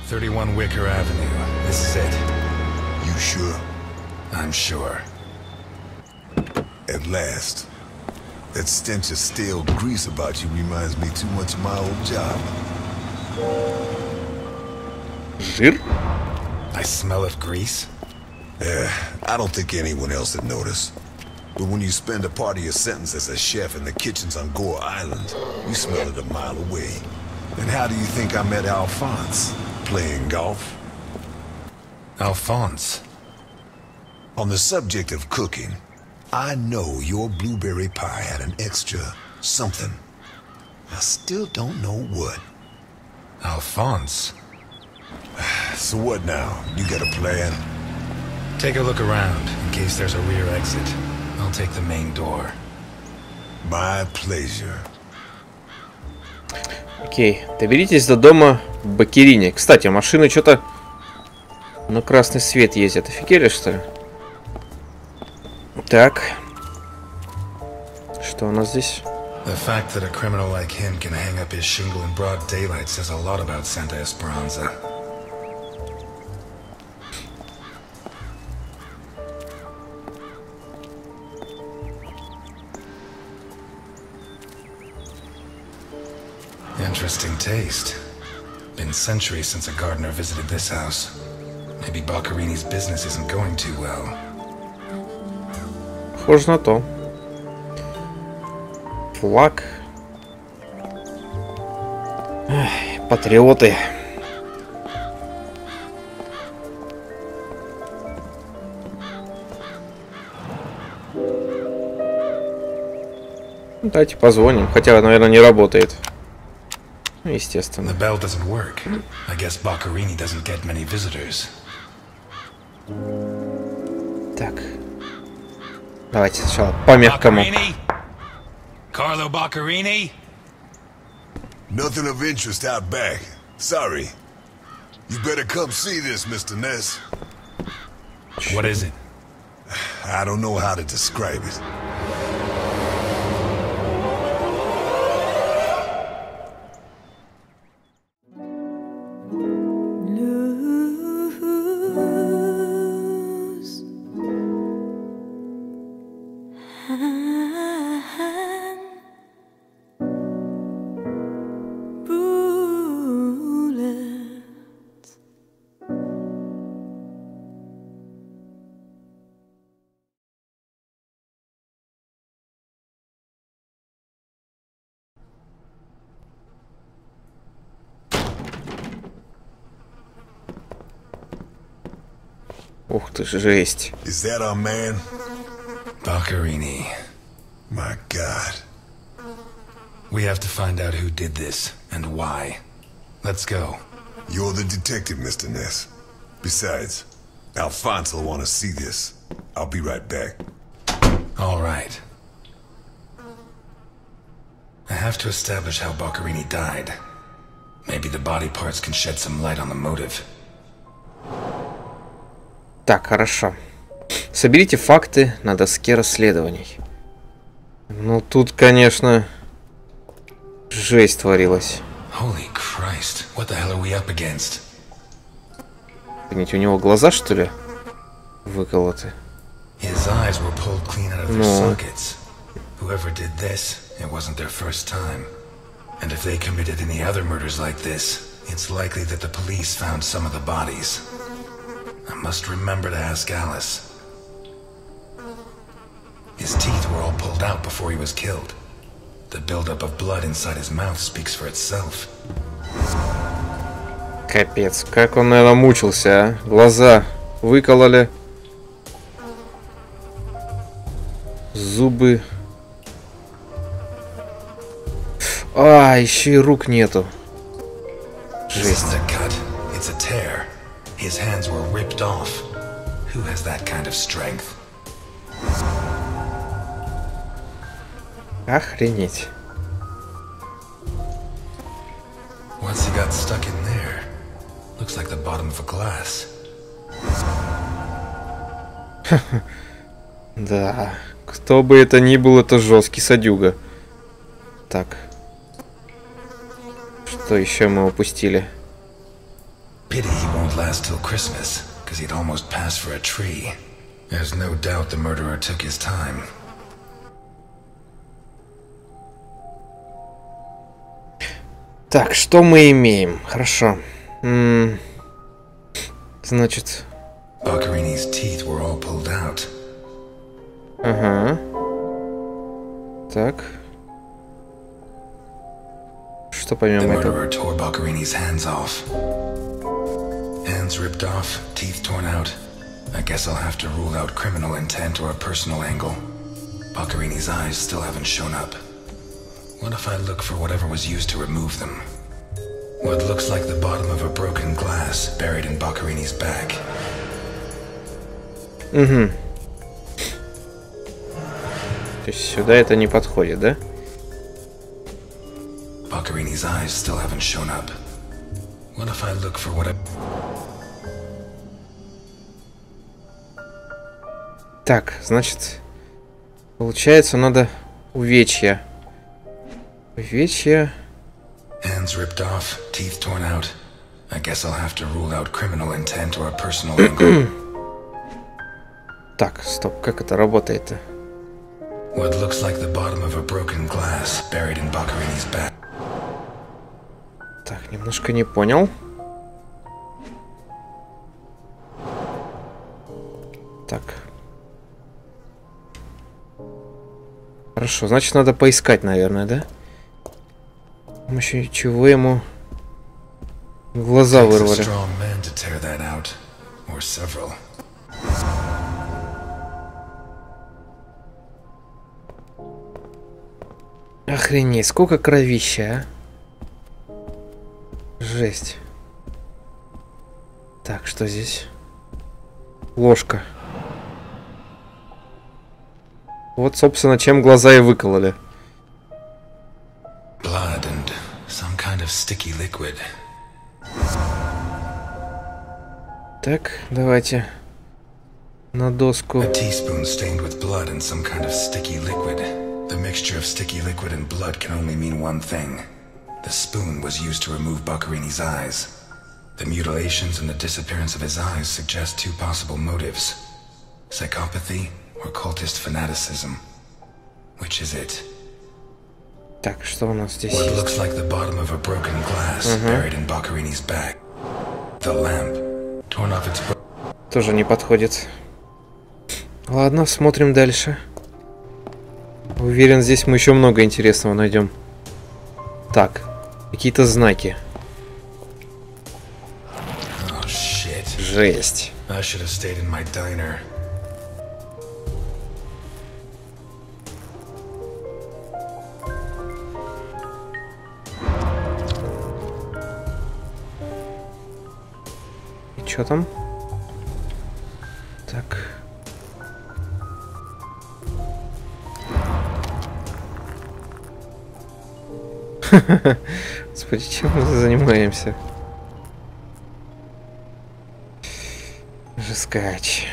31 Wicker Avenue. This is it. You sure? I'm sure. At last. That stench of stale grease about you reminds me too much of my old job. Жир? I smell of grease? I don't think anyone else would notice. But when you spend a part of your sentence as a chef in the kitchens on Gore Island, you smell it a mile away. And how do you think I met Alphonse? Playing golf? Alphonse? On the subject of cooking, I know your blueberry pie had an extra something. I still don't know what. Alphonse? So what now? You got a plan? Take a look around, in case there's a rear exit. I'll take the main door. My pleasure. Окей, доберитесь до дома в Бакерине. Кстати, машины что-то на красный свет ездят. Офигели, что ли? Так. Что у нас здесь? The fact that a criminal like him can hang up his shingle in broad daylight says a lot about Santa Esperanza. Interesting taste. Been centuries since a gardener visited this house. Maybe Boccarini's business isn't going too well. Похоже на то. Флаг. Эх, патриоты. Давайте позвоним. Хотя, наверное, не работает. Естественно. The bell doesn't work. I guess Boccarini doesn't get many visitors. Так. Давайте сначала по мягкому. Carlo Boccarini? Nothing of interest out back. Sorry. You better come see this, Mr. Ness. What is it? I don't know how to describe it. Ух ты, жесть. Is that our man? Boccarini. My God. We have to find out who did this and why. Let's go. You're the detective, Mr. Ness. Besides, Alphonse will want to see this. I'll be right back. All right. I have to establish how Boccarini died. Maybe the body parts can shed some light on the motive. Так, хорошо. Соберите факты на доске расследований. Ну, тут, конечно, жесть творилась. Holy Christ, what the hell are we up against? Понимаете, у него глаза, что ли, выколоты? His eyes were pulled clean out of their sockets. Whoever did this, it wasn't their first time. And if they committed any other murders like this, it's likely that the police found some of the bodies. I must remember to ask Alice. His teeth were all pulled out before he was killed. The buildup of blood inside his mouth speaks for itself. Капец, как он, наверное, мучился, а? Глаза выкололи. Зубы. А, еще и рук нету. Жесть. It's a tear. His hands were ripped off. Who has that kind of strength? Охренеть. What's he got stuck in there? Looks like the bottom of a glass. Да, кто бы это ни был, это жесткий садюга. Так. Что еще мы упустили? Pity wouldn't last till Christmas, because he'd almost passed for a tree. There's no doubt the murderer took his time. Так, что мы имеем? Хорошо. Значит... Boccarini's teeth were all pulled out. Ага. Так. Что помимо The этого? murderer tore Boccarini's hands off. Hands ripped off, teeth torn out. I guess I'll have to rule out criminal intent or a personal angle. Boccarini's eyes still haven't shown up. What if I look for whatever was used to remove them? What looks like the bottom of a broken glass buried in Boccarini's back. Угу. То есть сюда это не подходит, да? Boccarini's eyes still haven't shown up. What if I look for whatever... Так, значит, получается, надо увечья. Увечья. Hands ripped off, teeth torn out. I guess I'll have to rule out criminal intent or a personal angle. Так, стоп, как это работает-то? What looks like the bottom of a broken glass buried in Boccarini's back. Так, немножко не понял. Так. Хорошо, значит, надо поискать, наверное, да? С помощью чего ему глаза вырвали. Охренеть, сколько кровища, а? Жесть. Так, что здесь? Ложка. Вот, собственно, чем глаза и выкололи. Blood and some kind of sticky liquid. Так, давайте на доску. A teaspoon stained with blood and some kind of sticky liquid. The mixture of sticky liquid and blood can only mean one thing. The spoon was used to remove Boccarini's eyes. The mutilations and the disappearance of his eyes suggest two possible motives. Psychopathy or cultist fanaticism. Which is it? Так, что у нас здесь What есть? looks like the bottom of a broken glass buried in Boccarini's back. The lamp, torn off its... Тоже не подходит. Ладно, смотрим дальше. Уверен, здесь мы еще много интересного найдем. Так, какие-то знаки. Oh, shit. Жесть. I should have stayed in my diner. И что там? Так. Господи, чем мы занимаемся? Жескач.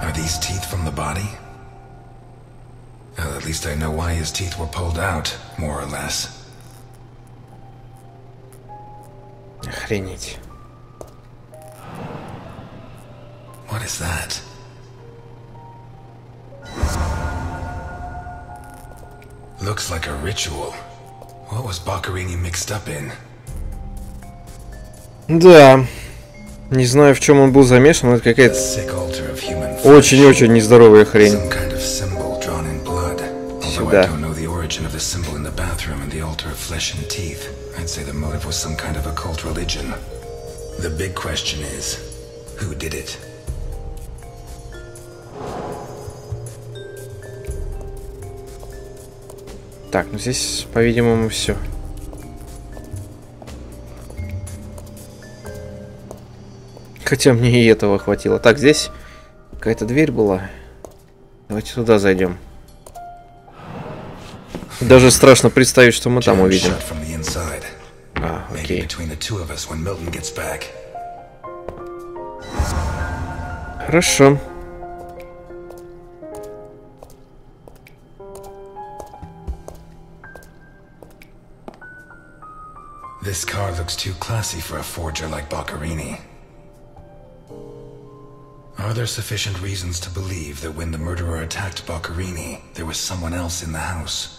Are these teeth from the body? Well, at least I know why his teeth were pulled out, more or less. Охренеть. What is that? Looks like a ritual. What was Boccarini mixed up in? Да. Не знаю, в чем он был замешан, но это какая-то Sick altar of human flesh. очень-очень нездоровая хрень. Some kind of symbol drawn in blood. Although Сюда. I don't know the origin of the symbol in the bathroom and the altar of flesh and teeth, I'd say the motive was some kind of occult religion. The big question is, who did it? Так, ну здесь, по-видимому, все. Хотя мне и этого хватило. Так, здесь какая-то дверь была. Давайте туда зайдем. Даже страшно представить, что мы там Jammed увидим. shut from the inside. А, Maybe окей. between the two of us when Milton gets back. Хорошо. This car looks too classy for a forger like Boccherini. Are there sufficient reasons to believe that when the murderer attacked Boccherini, there was someone else in the house?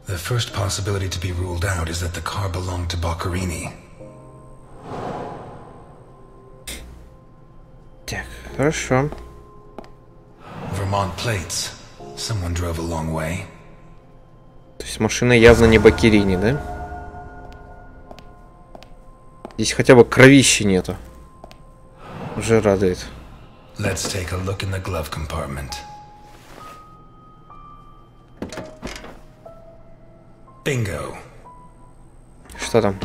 The first possibility to be ruled out is that the car belonged to Boccherini. Так, хорошо. Vermont plates. Someone drove a long way. То есть машина явно не Бoccherini, да? Здесь хотя бы кровищи нету. Уже радует. Let's take a look in the glove compartment. Bingo. Что там?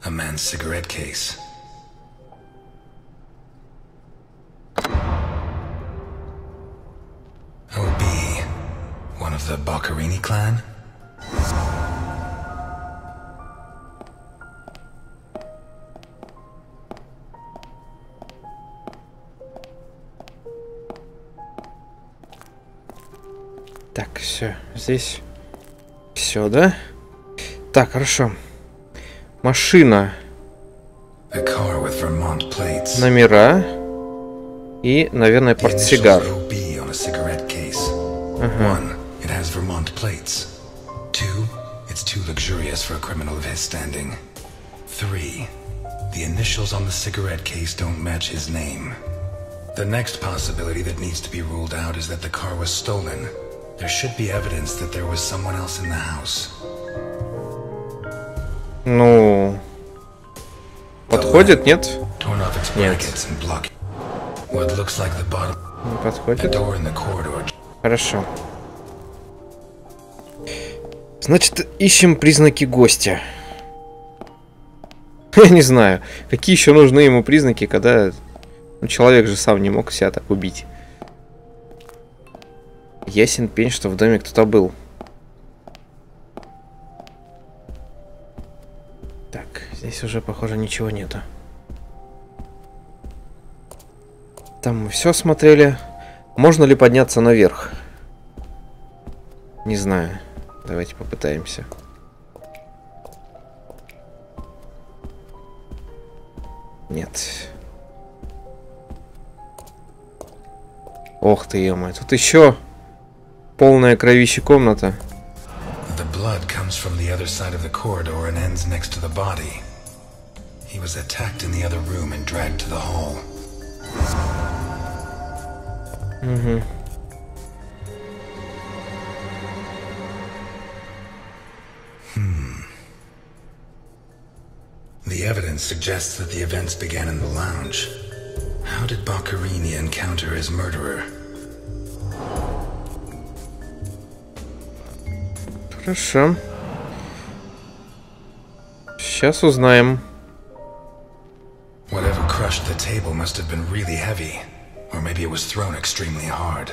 A man's cigarette case. OB. One of the Boccherini clan? Так, все. Здесь все, да? Так, хорошо. Машина. Номера. И, наверное, портсигар. Ага. It has Vermont plates. 2, it's too luxurious for a criminal of his standing. 3, the initials on the cigarette case don't match his name. The next possibility that needs to be ruled out is that the car was stolen. There should be evidence that there was someone else in the house. Ну, подходит, нет? Нет. Не подходит. Хорошо. Значит, ищем признаки гостя. Я не знаю, какие еще нужны ему признаки, когда человек же сам не мог себя так убить. Ясен пень, что в доме кто-то был. Так, здесь уже, похоже, ничего нету. Там мы все смотрели. Можно ли подняться наверх? Не знаю. Давайте попытаемся. Нет. Ох ты, ё-моё. Тут еще полная кровища комната. The blood comes from the other side of the corridor and ends next to the body. He was attacked in the other room and dragged to the hall. Угу. The evidence suggests that the events began in the lounge. How did Boccherini encounter his murderer? Хорошо. Сейчас узнаем. Whatever crushed the table must have been really heavy, or maybe it was thrown extremely hard.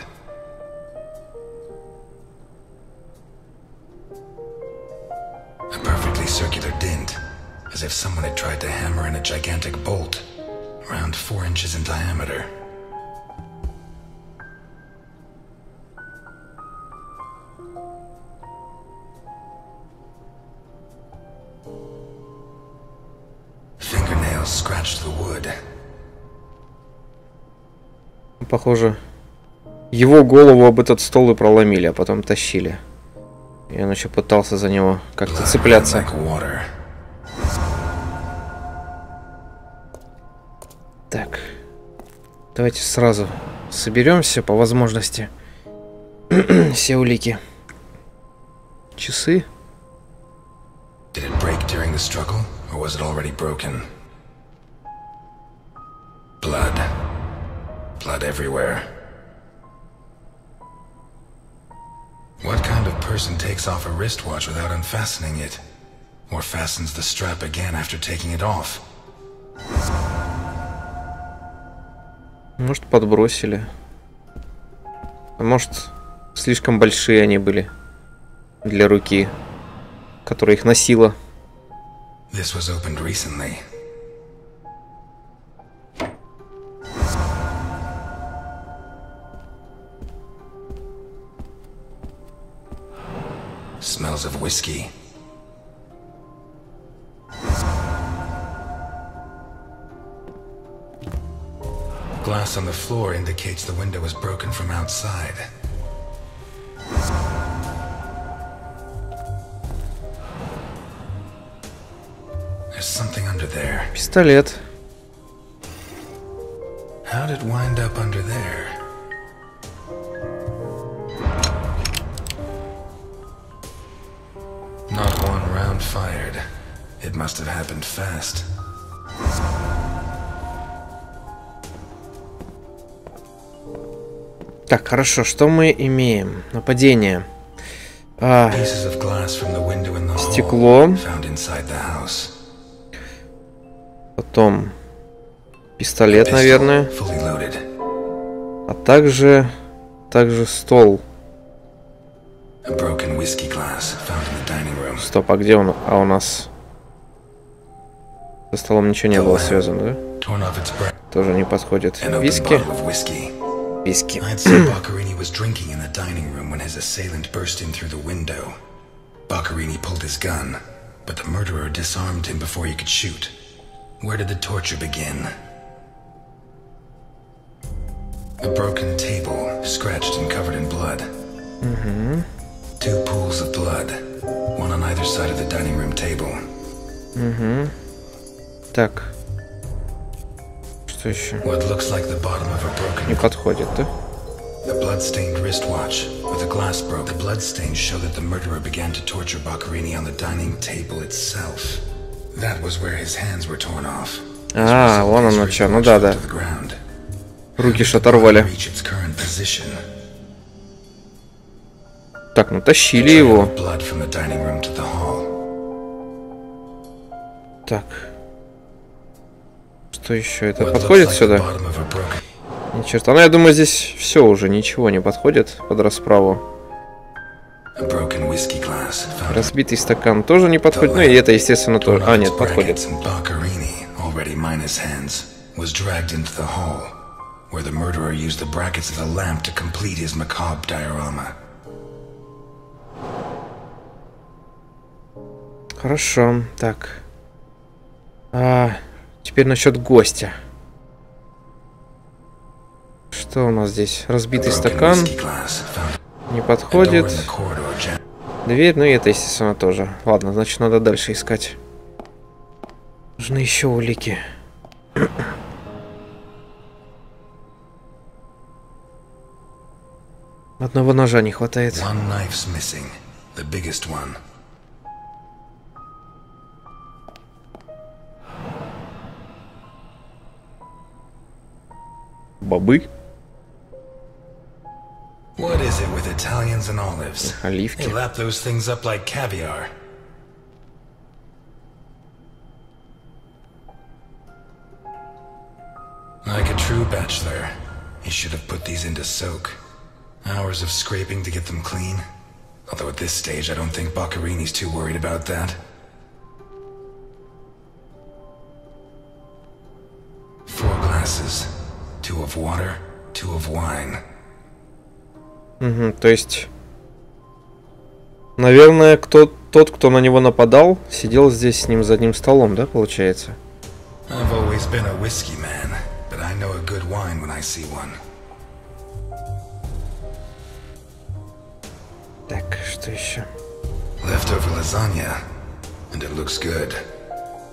A perfectly circular dint, as if someone had tried to hammer in a gigantic bolt, around 4 inches in diameter. Fingernails scratched the wood. Похоже, его голову об этот стол и проломили, а потом тащили. И он еще пытался за него как-то цепляться. Так, давайте сразу соберемся по возможности. Все улики. Часы. Did it break during the struggle, or was it already broken? Blood. Blood everywhere. What kind of person takes off a wristwatch without unfastening it? Or fastens the strap again after taking it off? Может, подбросили. А может, слишком большие они были для руки, которая их носила. This was opened recently. Smells of whiskey. Glass on the floor indicates the window was broken from outside. There's something under there. Пистолет. How did it wind up under there? Not one round fired. It must have happened fast. Так, хорошо, что мы имеем? Нападение. Стекло. Потом пистолет, наверное. А также стол. Стоп, а где он? А у нас со столом ничего не было связано, да? Тоже не подходит. Виски. Виски. Boccherini was drinking in the dining room when his assailant burst in through the window. Boccherini pulled his gun, but the murderer disarmed him before he could shoot. Where did the torture begin? A broken table, scratched and covered in blood. Two pools of blood, one on either side of the dining room table. Так. Что еще? What looks like the bottom of a broken... Не подходит, да? A blood-stained wristwatch with a glass broke. The bloodstains show that the murderer began to torture Boccherini on the dining table itself. That was where his hands were torn off. А, вон оно что. Ну да, да. Руки ж оторвали. Так, ну тащили его. Так. Что еще? Это подходит сюда? Ни черта. Ну, я думаю, здесь все уже, ничего не подходит под расправу. Разбитый стакан тоже не подходит. Ну и это, естественно, тоже. А, нет, подходит. Хорошо. Так. Теперь насчет гостя. Что у нас здесь? Разбитый стакан. Не подходит. Дверь, ну и это, естественно, тоже. Ладно, значит, надо дальше искать. Нужны еще улики. Одного ножа не хватает. Бобы. What is it with Italians and olives? Оливки. They lap those things up like caviar. Like a true bachelor, he should have put these into soak. Hours of scraping to get them clean. Although at this stage, I don't think Boccherini's too worried about that. 4 glasses. 2 of water, 2 of wine. То есть, наверное, тот, кто на него нападал, сидел здесь с ним за одним столом, да, получается? I've always been a whiskey man, but I know a good wine when I see one. Так, что еще? Leftover lasagna, and it looks good.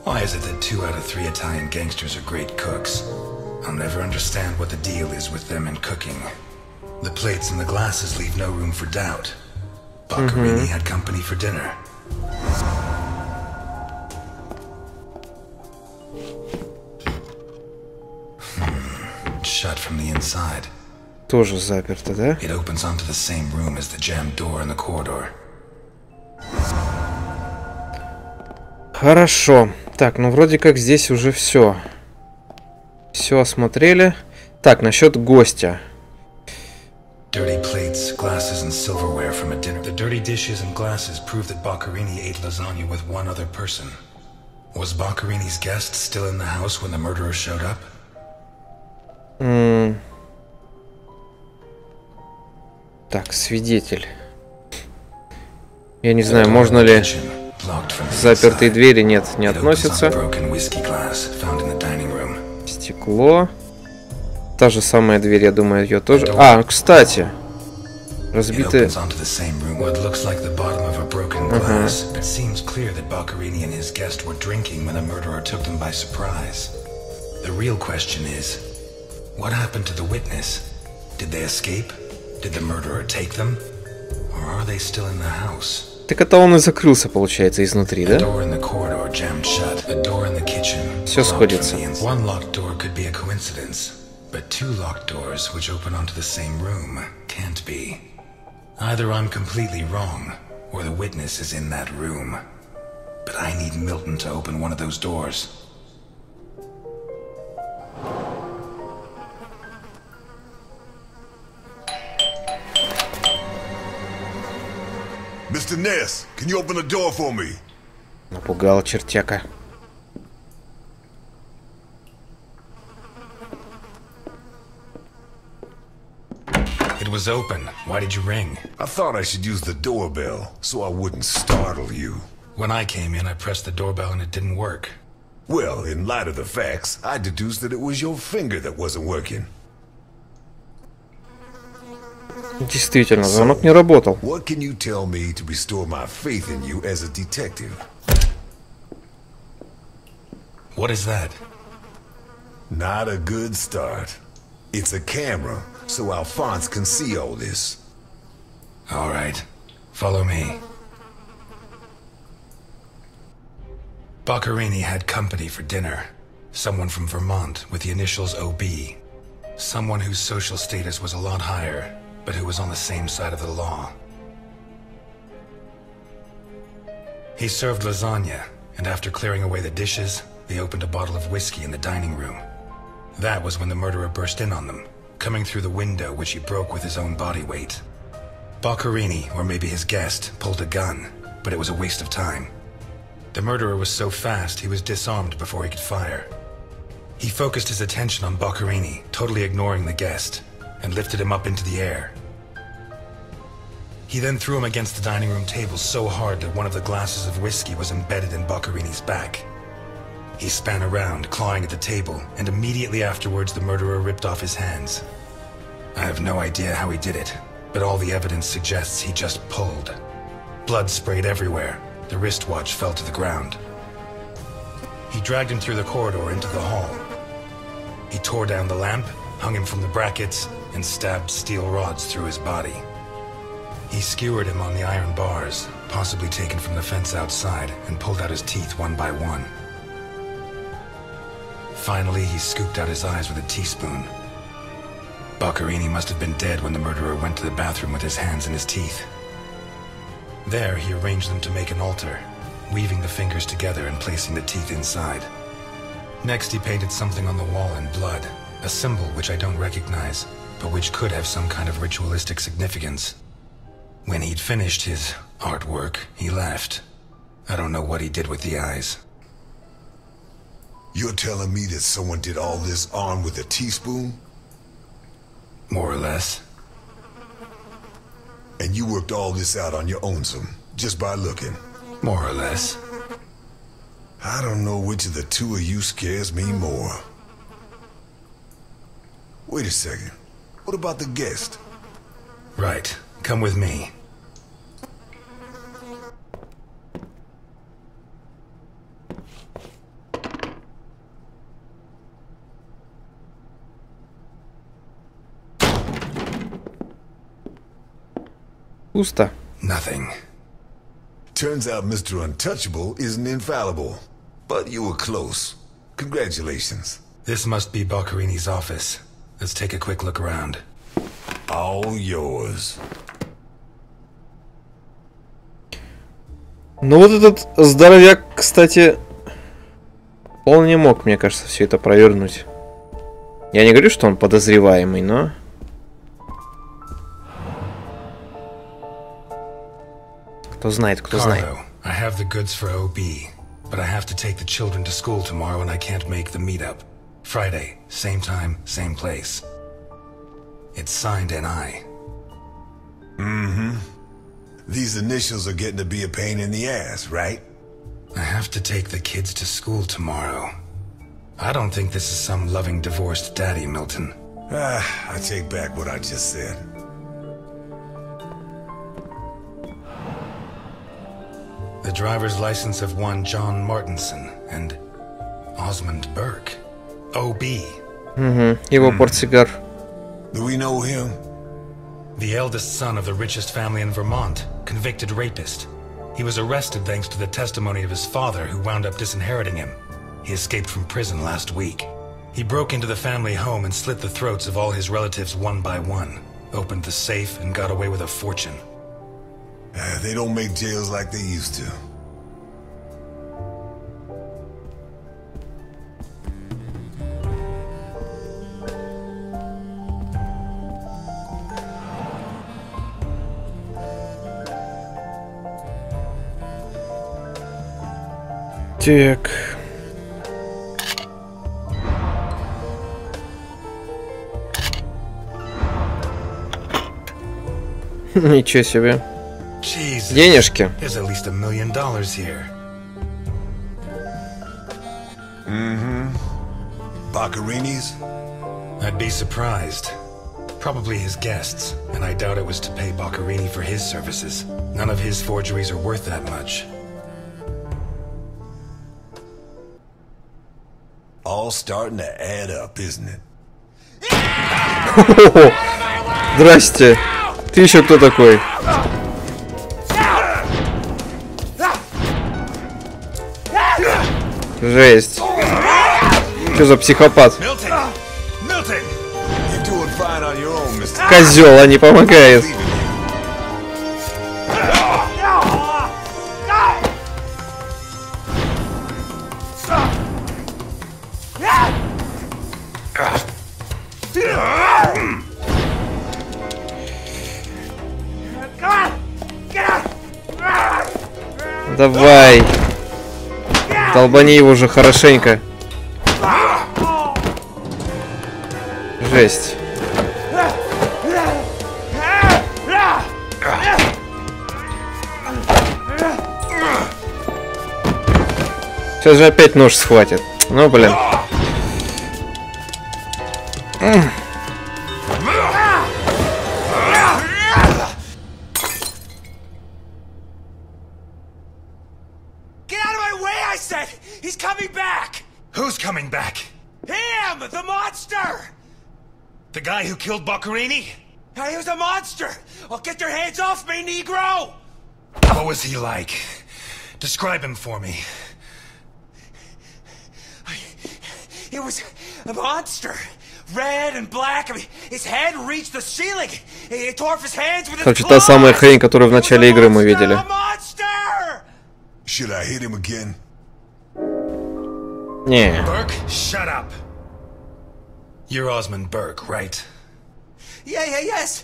Why is it that 2 out of 3 Italian gangsters are great cooks? I'll never understand what the deal is with them and cooking. The plates and the glasses leave no room for doubt. Boccherini had company for dinner. Shut from the inside. Тоже заперто, да? It opens onto the same room as the jammed door in the corridor. Хорошо. Так, ну вроде как здесь уже все. Все осмотрели. Так, насчет гостя. Dirty plates, glasses, and silverware from a dinner. The dirty dishes and glasses prove that Boccherini ate lasagna with one other person. Was Boccherini's guest still in the house when the murderer showed up? Так, свидетель. Я не знаю, можно ли... Запертые двери нет, не относятся. Стекло. та же самая дверь, я думаю, ее тоже... А, кстати. Разбитые... Ага. Так это он и закрылся, получается, изнутри, да? Все сходится. But two locked doors which open onto the same room can't be. Either I'm completely wrong, or the witness is in that room. But I need Milton to open one of those doors. Mr. Ness, can you open the door for me? Напугал чертяка. It was open. Why did you ring? I thought I should use the doorbell, so I wouldn't startle you. When I came in, I pressed the doorbell and it didn't work. Well, in light of the facts, I deduced that it was your finger that wasn't working. Действительно, звонок не работал. What can you tell me to restore my faith in you as a detective? What is that? Not a good start. It's a camera, so Alphonse can see all this. All right. Follow me. Boccherini had company for dinner. Someone from Vermont with the initials OB. Someone whose social status was a lot higher, but who was on the same side of the law. He served lasagna, and after clearing away the dishes, they opened a bottle of whiskey in the dining room. That was when the murderer burst in on them, coming through the window which he broke with his own body weight. Boccherini, or maybe his guest, pulled a gun, but it was a waste of time. The murderer was so fast he was disarmed before he could fire. He focused his attention on Boccherini, totally ignoring the guest, and lifted him up into the air. He then threw him against the dining room table so hard that one of the glasses of whiskey was embedded in Boccherini's back. He span around, clawing at the table, and immediately afterwards the murderer ripped off his hands. I have no idea how he did it, but all the evidence suggests he just pulled. Blood sprayed everywhere. The wristwatch fell to the ground. He dragged him through the corridor into the hall. He tore down the lamp, hung him from the brackets, and stabbed steel rods through his body. He skewered him on the iron bars, possibly taken from the fence outside, and pulled out his teeth one by one. Finally, he scooped out his eyes with a teaspoon. Boccherini must have been dead when the murderer went to the bathroom with his hands in his teeth. There, he arranged them to make an altar, weaving the fingers together and placing the teeth inside. Next, he painted something on the wall in blood, a symbol which I don't recognize, but which could have some kind of ritualistic significance. When he'd finished his artwork, he left. I don't know what he did with the eyes. You're telling me that someone did all this armed with a teaspoon? More or less. And you worked all this out on your own, just by looking? More or less. I don't know which of the two of you scares me more. Wait a second. What about the guest? Right. Come with me. Пусто. Nothing. Turns out Mr. Untouchable isn't infallible. But you were close. Congratulations. This must be Boccherini's office. Let's take a quick look around. All yours. Ну вот этот здоровяк, кстати, он не мог, мне кажется, все это провернуть. Я не говорю, что он подозреваемый, но... Кто знает, кто знает. I have the goods for OB, but I have to take the children to school tomorrow and I can't make the meetup. Friday, same time, same place. It's signed NI. Mm-hmm. These initials are getting to be a pain in the ass, right? I have to take the kids to school tomorrow. I don't think this is some loving divorced daddy, Milton. I take back what I just said. The driver's license of one John Martinson and Osmond Burke. O.B. Его портсигар. Do we know him? The eldest son of the richest family in Vermont, convicted rapist. He was arrested thanks to the testimony of his father, who wound up disinheriting him. He escaped from prison last week. He broke into the family home and slit the throats of all his relatives one by one, opened the safe, and got away with a fortune. They don't make jails like they used to. Так. Ничего себе. Jesus. Денежки. There's at least $1 million here. Boccarini's? I'd be surprised. Probably his guests, and I doubt it was to pay Boccarini for his services. None of his forgeries are worth that much. All starting to add up, isn't it? Здрасте. Ты еще кто такой? Жесть. Что за психопат? Козел, а не помогает. Давай. Долбани его уже хорошенько. Жесть. Сейчас же опять нож схватит. Ну, блин. Who's coming back? Him! The monster! The guy who killed Boccarini? He was a monster! Well, get your hands off me, Negro! What was he like? Describe him for me. He was a monster. Red and black. I mean, his head reached the ceiling. He tore off his hands with his Короче, та самая хрень, которую в начале игры мы видели. Should I hit him again? Не. Burke, shut up. You're Osmond Burke, right? Yes.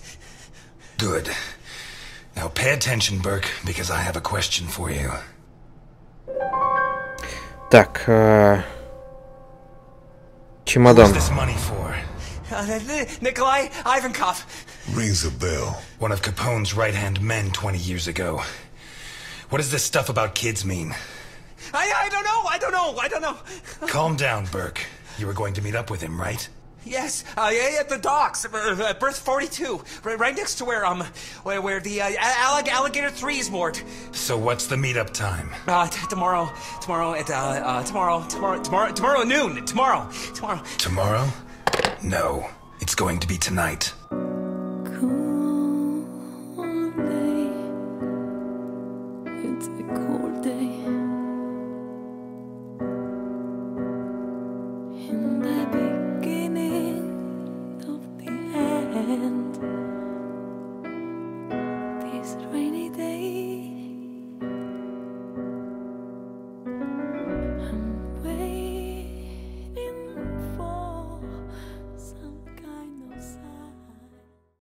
Good. Now pay attention, Burke, because I have a question for you. Так, чемодан. What's this money for? Nikolai Ivankov. Rings a bell. One of Capone's right-hand men 20 years ago. What does this stuff about kids mean? I don't know. Calm down, Burke. You were going to meet up with him, right? Yes, at the docks, berth 42, right next to where the alligator 3 is moored. So what's the meetup time? Tomorrow at noon. Tomorrow. Tomorrow? No, it's going to be tonight.